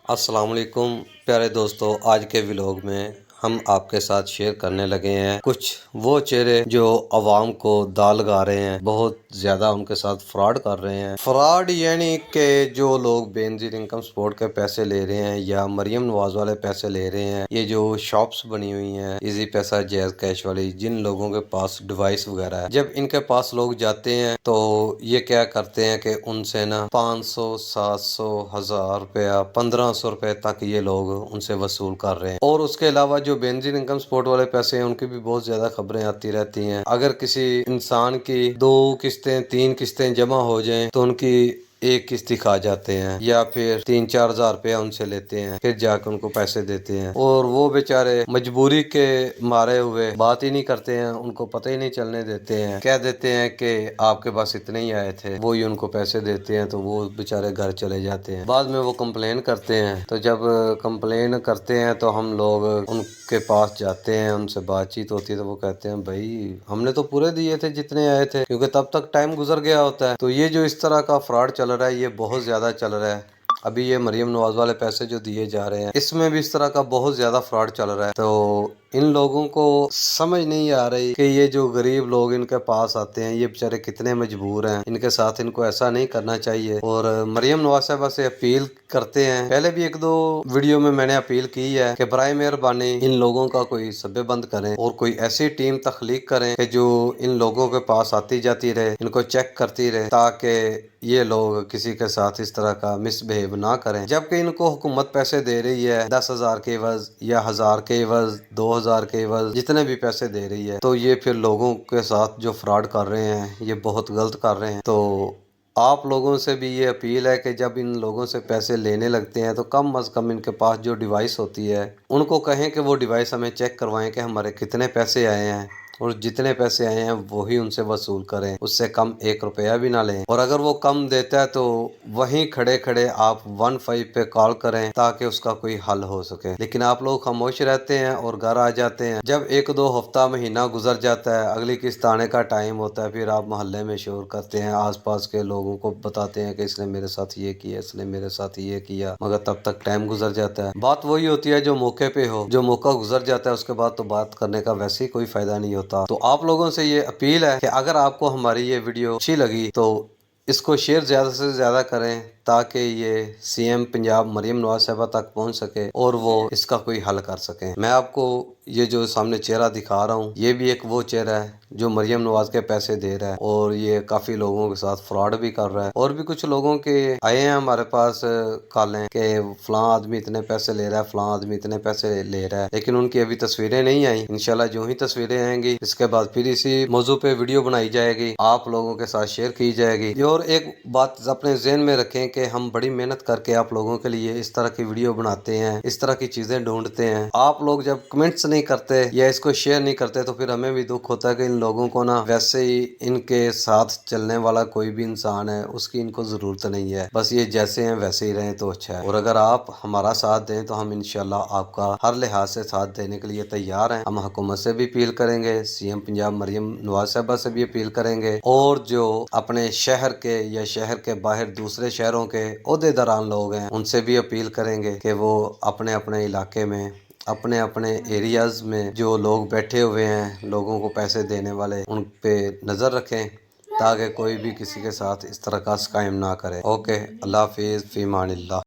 السلام علیکم پیارے دوستو، آج کے ولاگ میں ہم آپ کے ساتھ شیئر کرنے لگے ہیں کچھ وہ چہرے جو عوام کو دال گا رہے ہیں، بہت زیادہ ان کے ساتھ فراڈ کر رہے ہیں۔ فراڈ یعنی کہ جو لوگ بے نظیر انکم سپورٹ کے پیسے لے رہے ہیں یا مریم نواز والے پیسے لے رہے ہیں، یہ جو شاپس بنی ہوئی ہیں ایزی پیسہ جیز کیش والی، جن لوگوں کے پاس ڈیوائس وغیرہ ہے، جب ان کے پاس لوگ جاتے ہیں تو یہ کیا کرتے ہیں کہ ان سے نا 500 700 1000 روپیہ 1500 روپے تک یہ لوگ ان سے وصول کر رہے ہیں۔ اور اس کے علاوہ جو بے نظیر انکم سپورٹ والے پیسے ہیں ان کی بھی بہت زیادہ خبریں آتی رہتی ہیں۔ اگر کسی انسان کی 2 قسطیں 3 قسطیں جمع ہو جائیں تو ان کی ایک قسط کھا جاتے ہیں، یا پھر 3-4 ہزار روپیہ ان سے لیتے ہیں، پھر جا کے ان کو پیسے دیتے ہیں، اور وہ بیچارے مجبوری کے مارے ہوئے بات ہی نہیں کرتے ہیں، ان کو پتہ ہی نہیں چلنے دیتے ہیں، کہہ دیتے ہیں کہ آپ کے پاس اتنے ہی آئے تھے، وہی ان کو پیسے دیتے ہیں تو وہ بیچارے گھر چلے جاتے ہیں۔ بعد میں وہ کمپلین کرتے ہیں، تو جب کمپلین کرتے ہیں تو ہم لوگ ان کے پاس جاتے ہیں، ان سے بات چیت ہوتی ہے تو وہ کہتے ہیں بھائی ہم نے تو پورے دیے تھے جتنے آئے تھے، کیونکہ تب تک ٹائم گزر گیا ہوتا ہے۔ تو یہ جو اس طرح کا فراڈ چل رہا ہے یہ بہت زیادہ چل رہا ہے۔ ابھی یہ مریم نواز والے پیسے جو دیے جا رہے ہیں اس میں بھی اس طرح کا بہت زیادہ فراڈ چل رہا ہے، تو ان لوگوں کو سمجھ نہیں آ رہی کہ یہ جو غریب لوگ ان کے پاس آتے ہیں یہ بیچارے کتنے مجبور ہیں، ان کے ساتھ ان کو ایسا نہیں کرنا چاہیے۔ اور مریم نواز صاحبہ سے اپیل کرتے ہیں، پہلے بھی 1-2 ویڈیو میں نے اپیل کی ہے کہ برائے مہربانی ان لوگوں کا کوئی سبے بند کریں اور کوئی ایسی ٹیم تخلیق کریں کہ جو ان لوگوں کے پاس آتی جاتی رہے، ان کو چیک کرتی رہے، تاکہ یہ لوگ کسی کے ساتھ اس طرح کا مس بہیو نہ کریں۔ جبکہ ان کو حکومت پیسے دے رہی ہے 10,000 کے عوض یا 1000 کے عوض 2000 کے عوض جتنے بھی پیسے دے رہی ہے، تو یہ پھر لوگوں کے ساتھ جو فراڈ کر رہے ہیں یہ بہت غلط کر رہے ہیں۔ تو آپ لوگوں سے بھی یہ اپیل ہے کہ جب ان لوگوں سے پیسے لینے لگتے ہیں تو کم از کم ان کے پاس جو ڈیوائس ہوتی ہے ان کو کہیں کہ وہ ڈیوائس ہمیں چیک کروائیں کہ ہمارے کتنے پیسے آئے ہیں، اور جتنے پیسے آئے ہیں وہی ان سے وصول کریں، اس سے کم 1 روپیہ بھی نہ لیں۔ اور اگر وہ کم دیتا ہے تو وہیں کھڑے کھڑے آپ 15 پہ کال کریں تاکہ اس کا کوئی حل ہو سکے۔ لیکن آپ لوگ خاموش رہتے ہیں اور گھر آ جاتے ہیں، جب 1-2 ہفتہ مہینہ گزر جاتا ہے، اگلی قسط آنے کا ٹائم ہوتا ہے، پھر آپ محلے میں شور کرتے ہیں، آس پاس کے لوگوں کو بتاتے ہیں کہ اس نے میرے ساتھ یہ کیا، اس نے میرے ساتھ یہ کیا، مگر تب تک ٹائم گزر جاتا ہے۔ بات وہی ہوتی ہے جو موقع پہ ہو، جو موقع گزر جاتا ہے اس کے بعد تو بات کرنے کا ویسے ہی کوئی فائدہ نہیں ہوتا۔ تو آپ لوگوں سے یہ اپیل ہے کہ اگر آپ کو ہماری یہ ویڈیو اچھی لگی تو اس کو شیئر زیادہ سے زیادہ کریں تاکہ یہ CM پنجاب مریم نواز صاحبہ تک پہنچ سکے اور وہ اس کا کوئی حل کر سکیں۔ میں آپ کو یہ جو سامنے چہرہ دکھا رہا ہوں یہ بھی ایک وہ چہرہ ہے جو مریم نواز کے پیسے دے رہا ہے، اور یہ کافی لوگوں کے ساتھ فراڈ بھی کر رہا ہے۔ اور بھی کچھ لوگوں کے آئے ہیں ہمارے پاس کالیں کہ فلاں آدمی اتنے پیسے لے رہا ہے، فلاں آدمی اتنے پیسے لے رہا ہے، لیکن ان کی ابھی تصویریں نہیں آئیں۔ انشاءاللہ جو ہی تصویریں آئیں گی اس کے بعد پھر اسی موضوع پہ ویڈیو بنائی جائے گی، آپ لوگوں کے ساتھ شیئر کی جائے گی۔ اور ایک بات اپنے ذہن میں رکھیں کہ ہم بڑی محنت کر کے آپ لوگوں کے لیے اس طرح کی ویڈیو بناتے ہیں، اس طرح کی چیزیں ڈھونڈتے ہیں۔ آپ لوگ جب کمنٹس نہیں کرتے یا اس کو شیئر نہیں کرتے تو پھر ہمیں بھی دکھ ہوتا ہے کہ ان لوگوں کو نا ویسے ہی ان کے ساتھ چلنے والا کوئی بھی انسان ہے اس کی ان کو ضرورت نہیں ہے، بس یہ جیسے ہیں ویسے ہی رہیں تو اچھا ہے۔ اور اگر آپ ہمارا ساتھ دیں تو ہم انشاءاللہ آپ کا ہر لحاظ سے ساتھ دینے کے لیے تیار ہیں۔ ہم حکومت سے بھی اپیل کریں گے، CM پنجاب مریم نواز صاحبہ سے بھی اپیل کریں گے، اور جو اپنے شہر کے یا شہر کے باہر دوسرے شہروں کے عہدیداران لوگ ہیں ان سے بھی اپیل کریں گے کہ وہ اپنے اپنے علاقے میں اپنے اپنے ایریاز میں جو لوگ بیٹھے ہوئے ہیں لوگوں کو پیسے دینے والے ان پہ نظر رکھیں تاکہ کوئی بھی کسی کے ساتھ اس طرح کا اسکیم نہ کرے۔ اوکے، اللہ حافظ، فی امان اللہ۔